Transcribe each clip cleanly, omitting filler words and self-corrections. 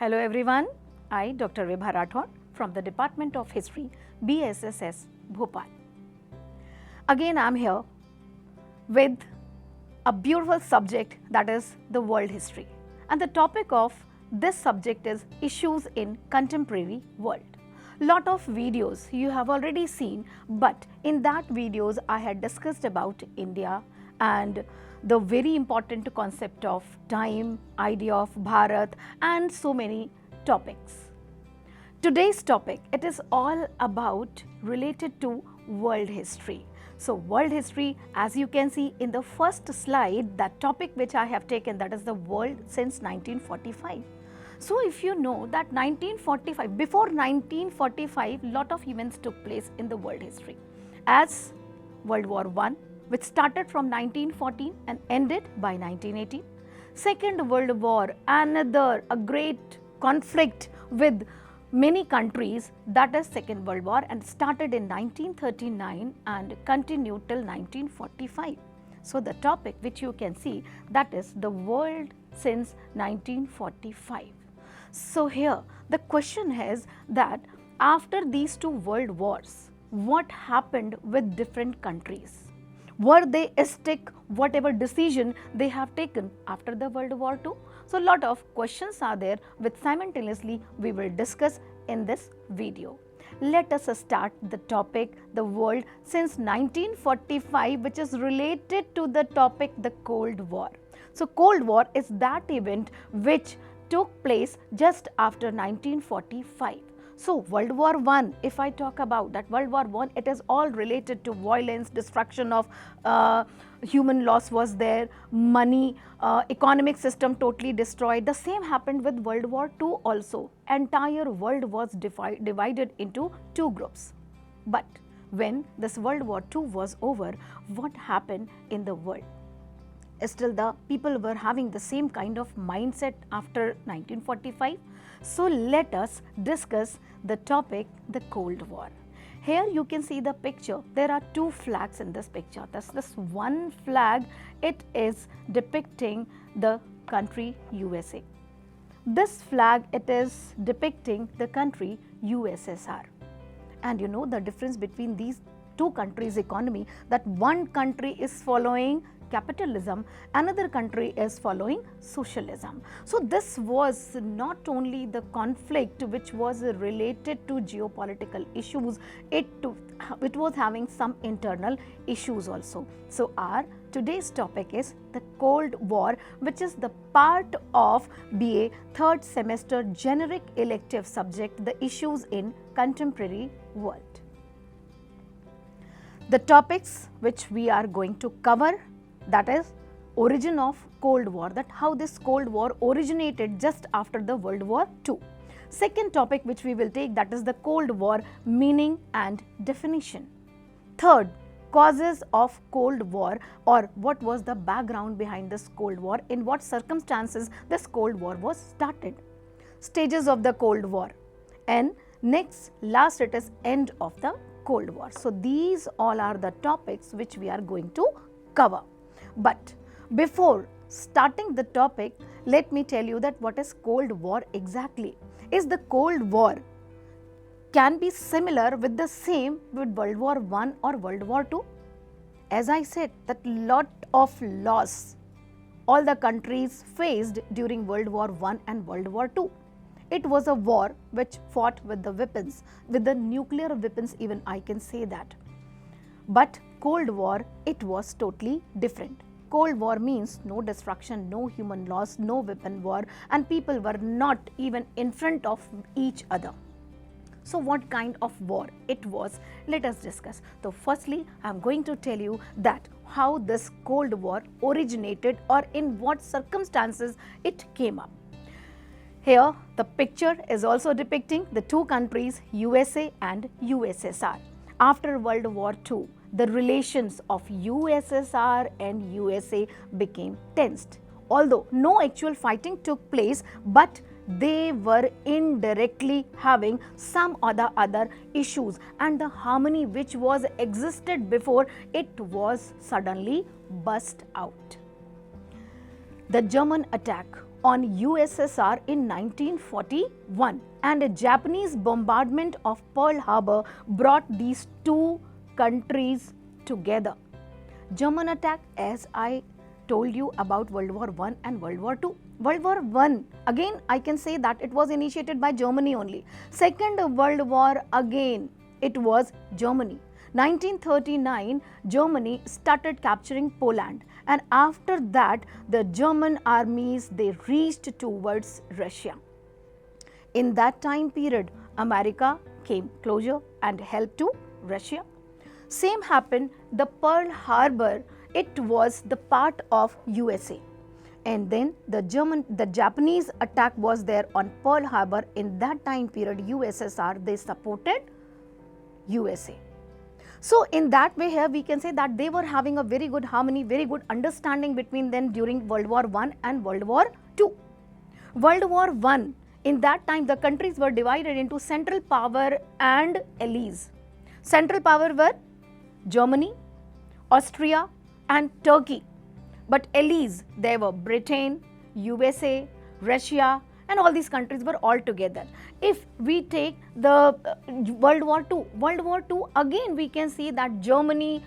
Hello everyone, I Dr. Bharat from the Department of History, BSSS, Bhopal. Again I am here with a beautiful subject, that is the world history, and the topic of this subject is issues in contemporary world. Lot of videos you have already seen, but in that videos I had discussed about India and the very important concept of time, idea of Bharat and so many topics. Today's topic, it is all about related to world history. So world history, as you can see in the first slide, that topic which I have taken, that is the world since 1945. So if you know that 1945, before 1945, lot of events took place in the world history, as World War I, which started from 1914 and ended by 1918. Second World War, another a great conflict with many countries, that is Second World War, and started in 1939 and continued till 1945. So the topic which you can see, that is the world since 1945. So here the question is that after these two world wars, what happened with different countries? Were they stick whatever decision they have taken after the World War II? So a lot of questions are there which simultaneously we will discuss in this video. Let us start the topic, the world since 1945, which is related to the topic the Cold War. So Cold War is that event which took place just after 1945. So World War I, if I talk about that World War I, it is all related to violence, destruction of human loss was there, money, economic system totally destroyed. The same happened with World War II also. Entire world was divided into two groups. But when this World War II was over, what happened in the world? Still the people were having the same kind of mindset after 1945. So let us discuss the topic, the Cold War. Here you can see the picture. There are two flags in this picture. This one flag, it is depicting the country USA. This flag, it is depicting the country USSR. And you know the difference between these two countries' economy, that one country is following capitalism, another country is following socialism. So this was not only the conflict which was related to geopolitical issues, it was having some internal issues also. So our today's topic is the Cold War, which is the part of BA third semester generic elective subject, the issues in contemporary world. The topics which we are going to cover, that is origin of Cold War, that how this Cold War originated just after the World War II. Second topic which we will take, that is the Cold War meaning and definition. Third, causes of Cold War, or what was the background behind this Cold War, in what circumstances this Cold War was started. Stages of the Cold War, and next last it is end of the Cold War. So these all are the topics which we are going to cover. But before starting the topic, let me tell you that what is Cold War exactly. Is the Cold War can be similar with the same with World War I or World War II? As I said, that lot of loss all the countries faced during World War I and World War II. It was a war which fought with the weapons, with the nuclear weapons even, I can say that. But Cold War, it was totally different. Cold War means no destruction, no human loss, no weapon war, and people were not even in front of each other. So what kind of war it was? Let us discuss. So firstly, I am going to tell you that how this Cold War originated, or in what circumstances it came up. Here the picture is also depicting the two countries USA and USSR. After World War II, the relations of USSR and USA became tensed. Although no actual fighting took place, but they were indirectly having some other issues, and the harmony which was existed before, it was suddenly burst out. The German attack on USSR in 1941, and a Japanese bombardment of Pearl Harbor brought these two countries together. German attack, as I told you about World War I and World War II. World War I, again I can say that it was initiated by Germany only. Second World War, again it was Germany. 1939, Germany started capturing Poland, and after that the German armies, they reached towards Russia. In that time period, America came closer and helped to Russia. Same happened, the Pearl Harbor, it was the part of USA. And then the Japanese attack was there on Pearl Harbor. In that time period, USSR, they supported USA. So in that way here we can say that they were having a very good harmony, very good understanding between them during World War I and World War II. World War I, in that time the countries were divided into Central Power and Allies. Central Power were Germany, Austria and Turkey. But Allies, they were Britain, USA, Russia, and all these countries were all together. If we take the World War II, again we can see that Germany,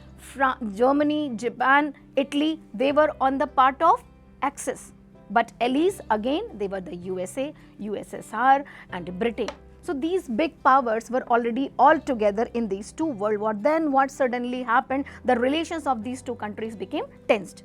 Japan, Italy, they were on the part of Axis. But Allies, again, they were the USA, USSR and Britain. So these big powers were already all together in these two world wars. Then what suddenly happened, the relations of these two countries became tensed.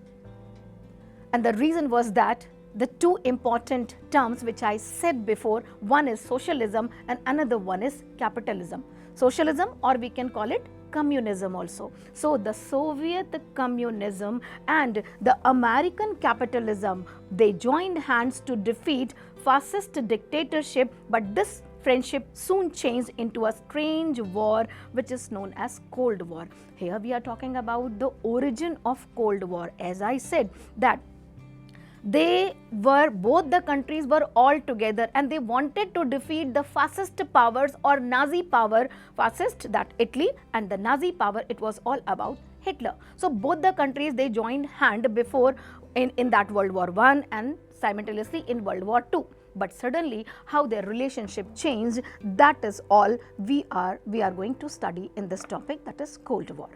And the reason was that the two important terms which I said before, one is socialism and another one is capitalism. Socialism, or we can call it communism also. So the Soviet communism and the American capitalism, they joined hands to defeat fascist dictatorship, but this friendship soon changed into a strange war which is known as Cold War. Here we are talking about the origin of Cold War. As I said that both the countries were all together and they wanted to defeat the fascist powers or Nazi power, fascist, that Italy, and the Nazi power, it was all about Hitler. So both the countries, they joined hand before in that World War I and simultaneously in World War II. But suddenly how their relationship changed, that is all we are going to study in this topic, that is Cold War.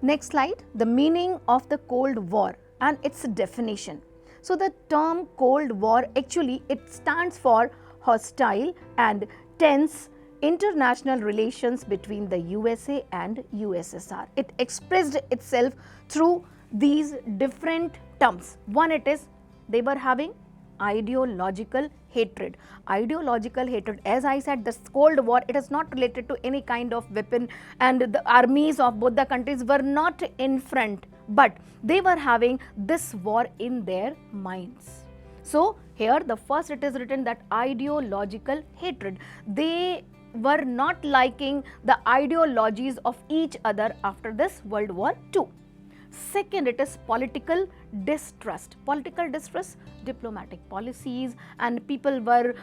Next slide, the meaning of the Cold War and its definition. So the term Cold War, actually it stands for hostile and tense international relations between the USA and USSR. It expressed itself through these different terms. One, it is they were having ideological hatred. Ideological hatred, as I said, this Cold War, it is not related to any kind of weapon, and the armies of both the countries were not in front, but they were having this war in their minds. So here the first it is written that ideological hatred. They were not liking the ideologies of each other after this World War II. Second, it is political distrust. Political distrust, diplomatic policies, and people were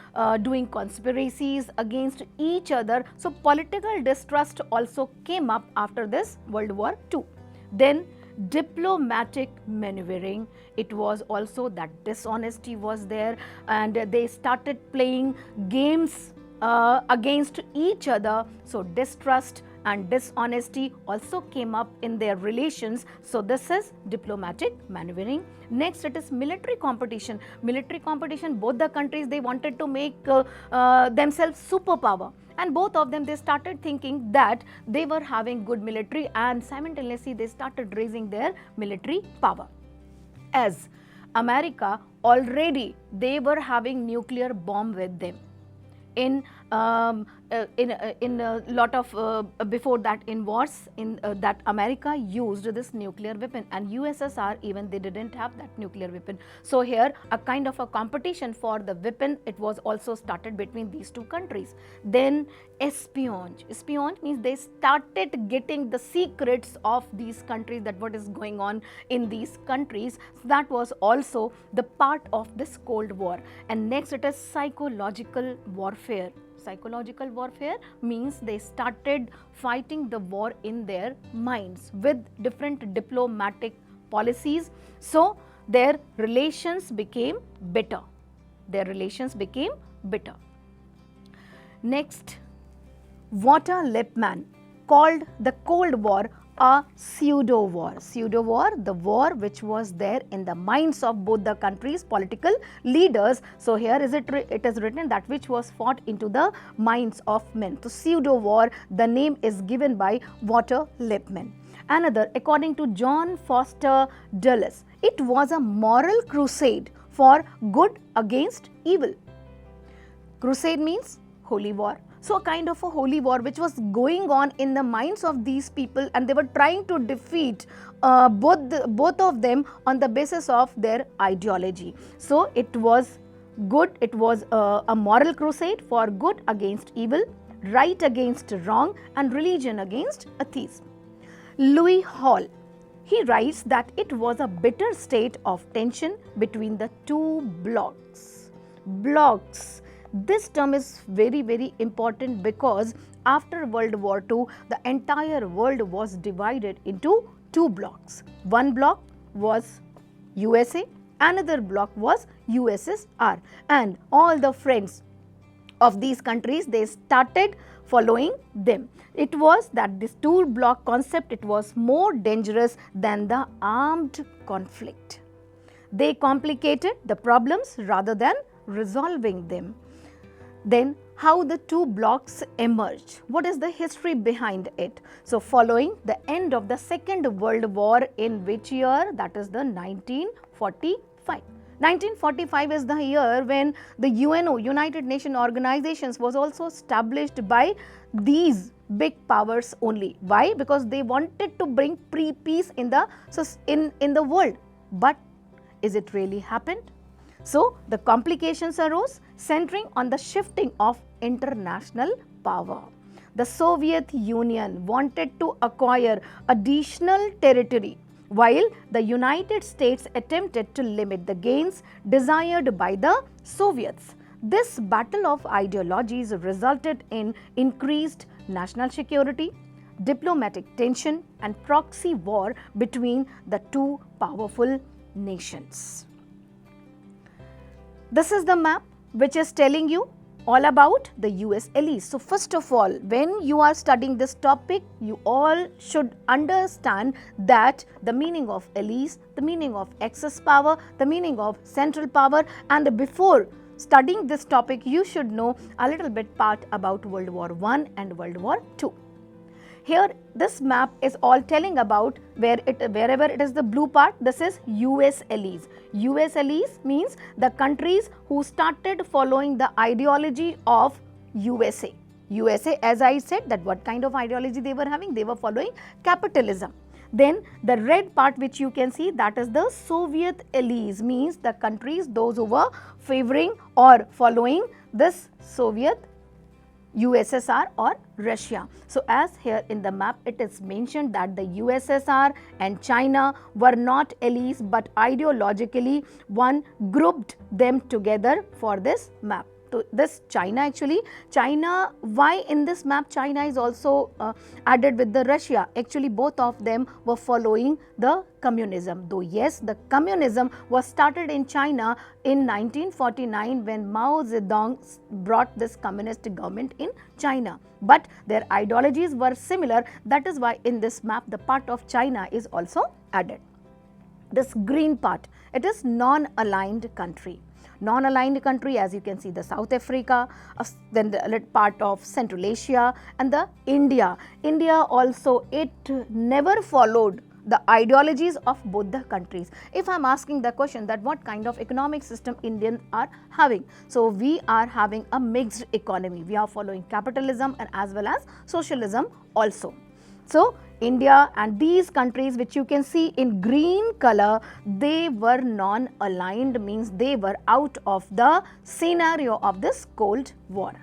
doing conspiracies against each other. So political distrust also came up after this World War II. Then diplomatic maneuvering, it was also that dishonesty was there, and they started playing games against each other. So distrust and dishonesty also came up in their relations. So this is diplomatic maneuvering. Next, it is military competition. Military competition, both the countries, they wanted to make themselves superpower, and both of them, they started thinking that they were having good military, and simultaneously they started raising their military power. As America, already they were having nuclear bomb with them. In a lot of before that in wars that America used this nuclear weapon, and USSR even they didn't have that nuclear weapon. So here a kind of a competition for the weapon, it was also started between these two countries. Then espionage. Espionage means they started getting the secrets of these countries, that what is going on in these countries. So that was also the part of this Cold War. And next, it is psychological warfare. Psychological warfare means they started fighting the war in their minds with different diplomatic policies. So their relations became better. their relations became bitter. Next, Walter Lippmann called the Cold War a pseudo war. Pseudo war, the war which was there in the minds of both the countries' political leaders. So here it is written that which was fought into the minds of men. So pseudo war, the name is given by Walter Lippmann. Another, according to John Foster Dulles, it was a moral crusade for good against evil. Crusade means holy war. So a kind of a holy war which was going on in the minds of these people, and they were trying to defeat both of them on the basis of their ideology. So it was good, it was a moral crusade for good against evil, right against wrong, and religion against atheism. Louis Hall, he writes that it was a bitter state of tension between the two blocs. Blocs. This term is very, very important because after World War II, the entire world was divided into two blocks. One block was USA, another block was USSR, and all the friends of these countries, they started following them. It was that this two block concept, it was more dangerous than the armed conflict. They complicated the problems rather than resolving them. Then how the two blocks emerged. What is the history behind it? So following the end of the Second World War, in which year? That is the 1945. 1945 is the year when the UNO, United Nations Organizations, was also established by these big powers only. Why? Because they wanted to bring peace in the world. But is it really happened? So the complications arose centering on the shifting of international power. The Soviet Union wanted to acquire additional territory, while the United States attempted to limit the gains desired by the Soviets. This battle of ideologies resulted in increased national security, diplomatic tension, and proxy war between the two powerful nations. This is the map which is telling you all about the US allies. So first of all, when you are studying this topic, you all should understand that the meaning of allies, the meaning of excess power, the meaning of central power, and before studying this topic, you should know a little bit part about World War I and World War II. Here, this map is all telling about wherever it is the blue part, this is US allies. US allies means the countries who started following the ideology of USA. USA, as I said, that what kind of ideology they were having? They were following capitalism. Then the red part which you can see, that is the Soviet allies, means the countries, those who were favoring or following this Soviet USSR or Russia. So as here in the map it is mentioned that the USSR and China were not allies, but ideologically one grouped them together for this map. So this China, why in this map China is also added with the Russia? Actually both of them were following the communism. Though yes, the communism was started in China in 1949 when Mao Zedong brought this communist government in China. But their ideologies were similar. That is why in this map the part of China is also added. This green part, it is non-aligned country. Non-aligned country, as you can see, the South Africa, then the part of Central Asia, and the India. India also, it never followed the ideologies of both the countries. If I am asking the question that what kind of economic system Indians are having, so we are having a mixed economy. We are following capitalism and as well as socialism also. So India and these countries which you can see in green color, they were non-aligned, means they were out of the scenario of this Cold War.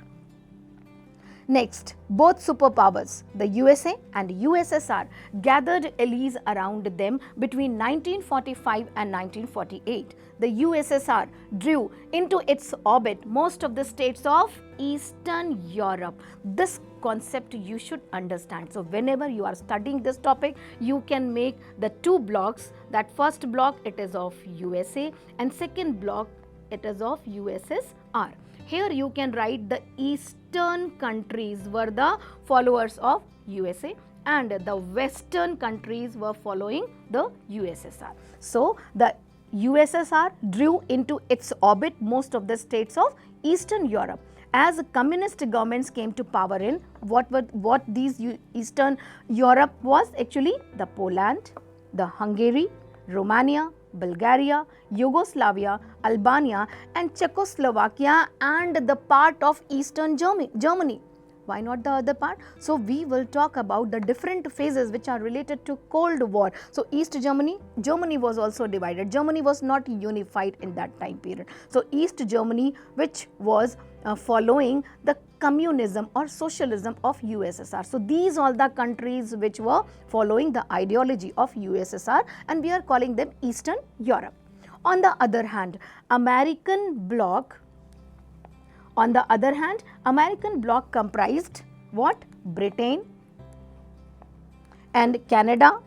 Next, both superpowers, the USA and USSR, gathered allies around them between 1945 and 1948. The USSR drew into its orbit most of the states of Eastern Europe. This concept you should understand. So whenever you are studying this topic, you can make the two blocks. That first block, it is of USA, and second block it is of USSR. Here you can write the eastern countries were the followers of USA and the western countries were following the USSR. So the USSR drew into its orbit most of the states of Eastern Europe. As communist governments came to power in what these Eastern Europe was actually the Poland, the Hungary, Romania, Bulgaria, Yugoslavia, Albania and Czechoslovakia and the part of Eastern Germany. Why not the other part? So we will talk about the different phases which are related to Cold War. So East Germany was also divided. Germany was not unified in that time period. So East Germany, which was following the communism or socialism of USSR. So these all the countries which were following the ideology of USSR and we are calling them Eastern Europe. On the other hand, American bloc comprised what? Britain and Canada,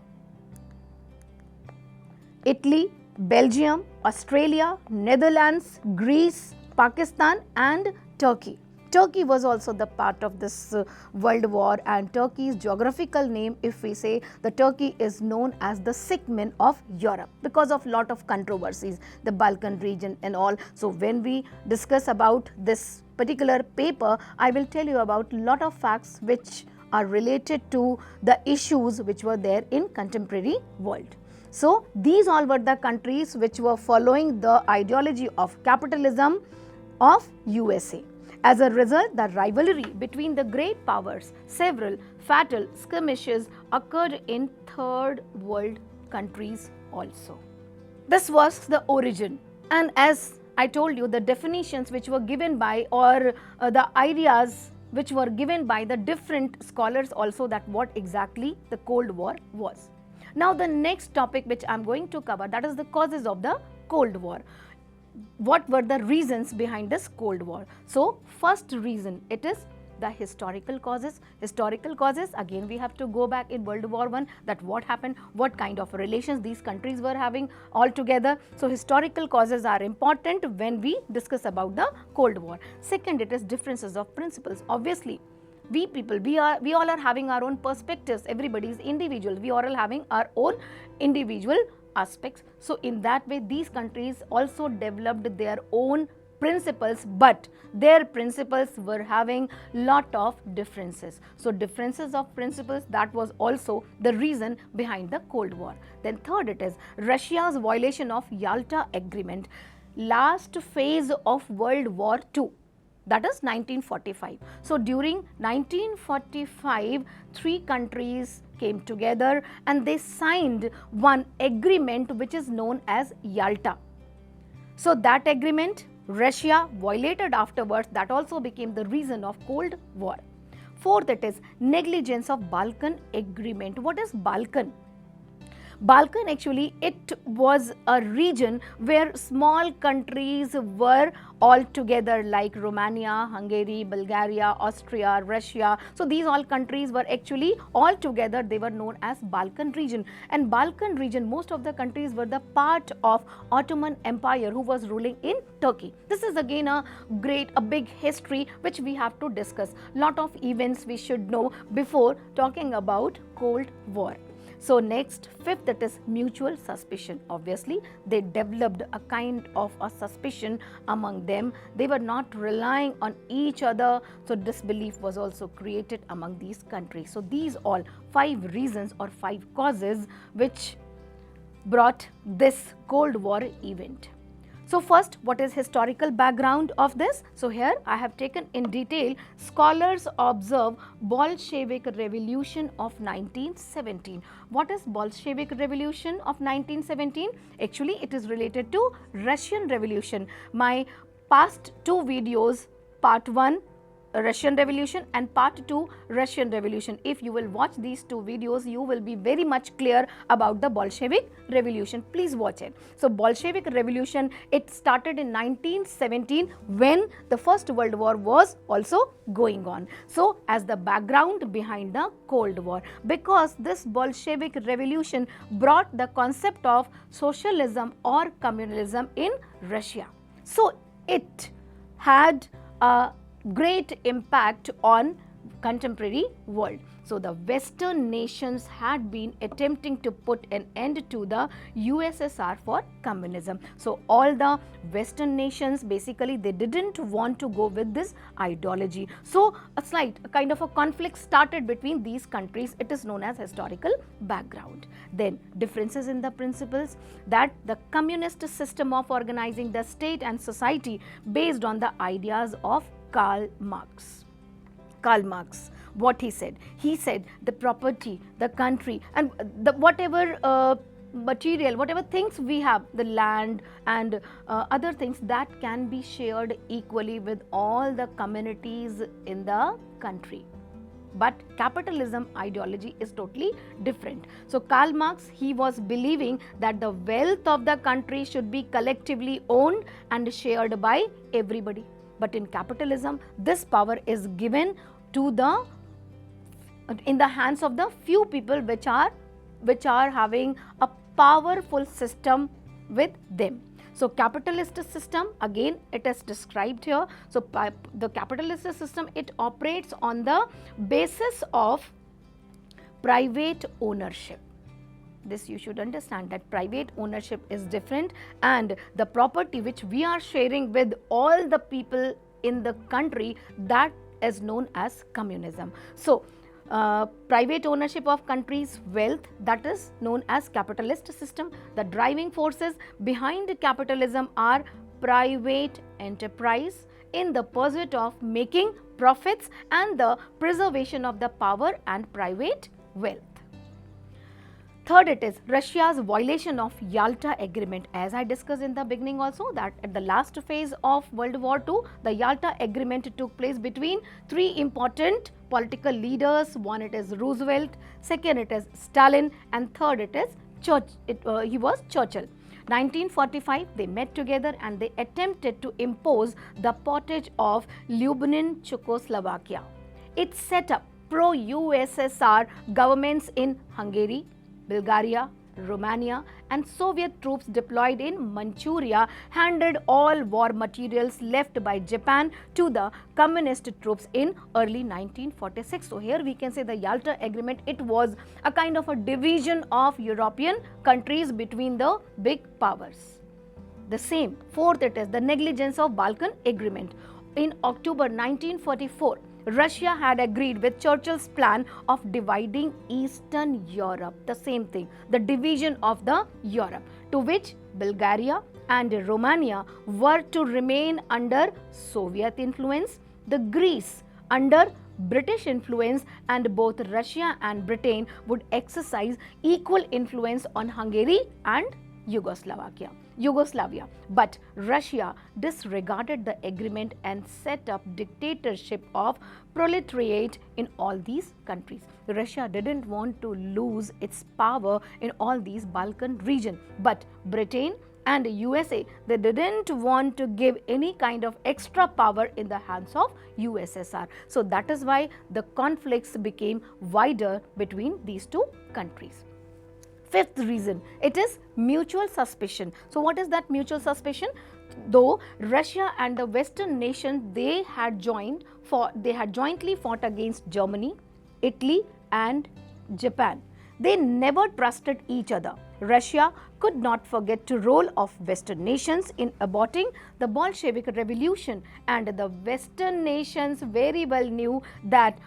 Italy, Belgium, Australia, Netherlands, Greece, Pakistan and Turkey. Turkey was also the part of this World War and Turkey's geographical name, if we say the Turkey is known as the sick man of Europe because of lot of controversies, the Balkan region and all. So when we discuss about this particular paper, I will tell you about lot of facts which are related to the issues which were there in contemporary world. So these all were the countries which were following the ideology of capitalism of USA. As a result, the rivalry between the great powers, several fatal skirmishes occurred in third world countries also. This was the origin, and as I told you, the definitions which were given by or the ideas which were given by the different scholars also, that what exactly the Cold War was. Now the next topic which I am going to cover, that is the causes of the Cold War. What were the reasons behind this Cold War? So first reason, it is the historical causes. Historical causes, again we have to go back in World War I, that what happened, what kind of relations these countries were having all together. So historical causes are important when we discuss about the Cold War. Second, it is differences of principles. Obviously, we people, we all are having our own perspectives. Everybody is individual. We are all having our own individual aspects. So in that way, these countries also developed their own principles, but their principles were having lot of differences. So differences of principles, that was also the reason behind the Cold War. Then third, it is Russia's violation of Yalta Agreement, last phase of World War II. That is 1945. So during 1945, three countries came together and they signed one agreement which is known as Yalta. So that agreement Russia violated afterwards, that also became the reason of Cold War. Fourth, it is negligence of Balkan Agreement. What is Balkan? Balkan, actually it was a region where small countries were all together, like Romania, Hungary, Bulgaria, Austria, Russia. So these all countries were actually all together, they were known as Balkan region. And Balkan region, most of the countries were the part of Ottoman Empire who was ruling in Turkey. This is again a big history which we have to discuss. Lot of events we should know before talking about Cold War. So next, fifth, that is mutual suspicion. Obviously, they developed a kind of a suspicion among them. They were not relying on each other. So disbelief was also created among these countries. So these all 5 reasons or 5 causes which brought this Cold War event. So first, what is historical background of this? So here I have taken in detail, scholars observe Bolshevik Revolution of 1917. What is Bolshevik Revolution of 1917? Actually, it is related to Russian Revolution. My past 2 videos, part 1 Russian Revolution and part 2 Russian Revolution. If you will watch these 2 videos, you will be very much clear about the Bolshevik Revolution. Please watch it. So Bolshevik Revolution, it started in 1917 when the First World War was also going on. So as the background behind the Cold War, because this Bolshevik Revolution brought the concept of socialism or communalism in Russia. So it had a great impact on contemporary world. So the Western nations had been attempting to put an end to the USSR for communism. So all the Western nations, basically they didn't want to go with this ideology. So a kind of a conflict started between these countries. It is known as historical background. Then differences in the principles, that the communist system of organizing the state and society based on the ideas of Karl Marx. What he said the property, the country, and the whatever material, whatever things we have, the land and other things, that can be shared equally with all the communities in the country. But capitalism ideology is totally different. So Karl Marx, he was believing that the wealth of the country should be collectively owned and shared by everybody. But in capitalism, this power is given to in the hands of the few people which are having a powerful system with them. So capitalist system, again it is described here. So the capitalist system, it operates on the basis of private ownership. This you should understand, that private ownership is different, and the property which we are sharing with all the people in the country, that is known as communism. So private ownership of country's wealth, that is known as capitalist system. The driving forces behind capitalism are private enterprise in the pursuit of making profits and the preservation of the power and private wealth. Third, it is Russia's violation of Yalta Agreement. As I discussed in the beginning also, that at the last phase of World War II, the Yalta Agreement took place between three important political leaders. One, it is Roosevelt, second it is Stalin, and third it is he was Churchill. 1945, they met together and they attempted to impose the pottage of Lublin, Czechoslovakia. It set up pro-USSR governments in Hungary, Bulgaria, Romania, and Soviet troops deployed in Manchuria handed all war materials left by Japan to the communist troops in early 1946. So here we can say the Yalta Agreement, it was a kind of a division of European countries between the big powers. The same, fourth, it is the negligence of Balkan Agreement. In October 1944, Russia had agreed with Churchill's plan of dividing Eastern Europe, the same thing, the division of the Europe, to which Bulgaria and Romania were to remain under Soviet influence, the Greece under British influence, and both Russia and Britain would exercise equal influence on Hungary and Yugoslavia. But Russia disregarded the agreement and set up dictatorship of proletariat in all these countries. Russia didn't want to lose its power in all these Balkan region, but Britain and USA, they didn't want to give any kind of extra power in the hands of USSR. So that is why the conflicts became wider between these two countries. Fifth reason, it is mutual suspicion. So what is that mutual suspicion? Though Russia and the Western nation, they had jointly fought against Germany, Italy and Japan. They never trusted each other. Russia could not forget the role of Western nations in aborting the Bolshevik revolution, and the Western nations very well knew that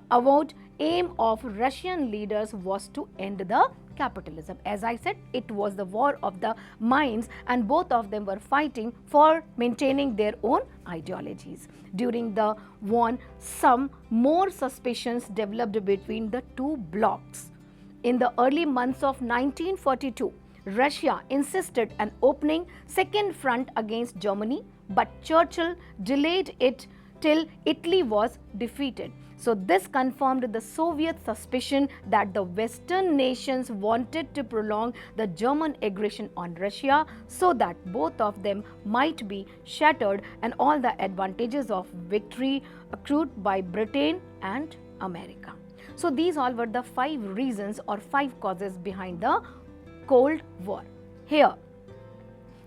avowed aim of Russian leaders was to end the capitalism. As I said, it was the war of the minds, and both of them were fighting for maintaining their own ideologies. During the war, some more suspicions developed between the two blocs. In the early months of 1942, Russia insisted on opening second front against Germany, but Churchill delayed it till Italy was defeated. So this confirmed the Soviet suspicion that the Western nations wanted to prolong the German aggression on Russia so that both of them might be shattered and all the advantages of victory accrued by Britain and America. So these all were the 5 reasons or 5 causes behind the Cold War. Here,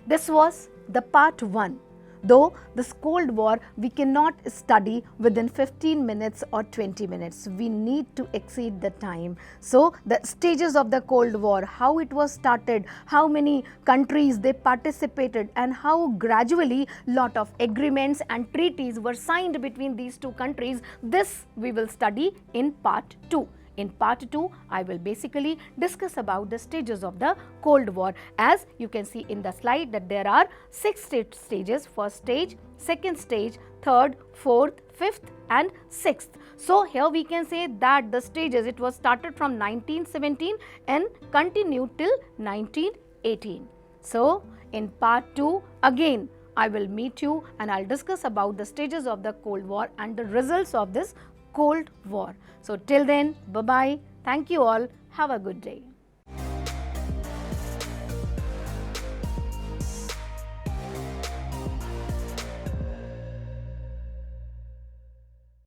this was the part 1. Though this Cold War we cannot study within 15 minutes or 20 minutes. We need to exceed the time. So, the stages of the Cold War, how it was started, how many countries they participated, and how gradually lot of agreements and treaties were signed between these two countries, this we will study in part 2. In part 2, I will basically discuss about the stages of the Cold War. As you can see in the slide that there are 6 stages, first stage, second stage, third, fourth, fifth and sixth. So, here we can say that the stages, it was started from 1917 and continued till 1918. So, in part 2, again I will meet you and I will discuss about the stages of the Cold War and the results of this Cold War. So, till then, bye-bye. Thank you all. Have a good day.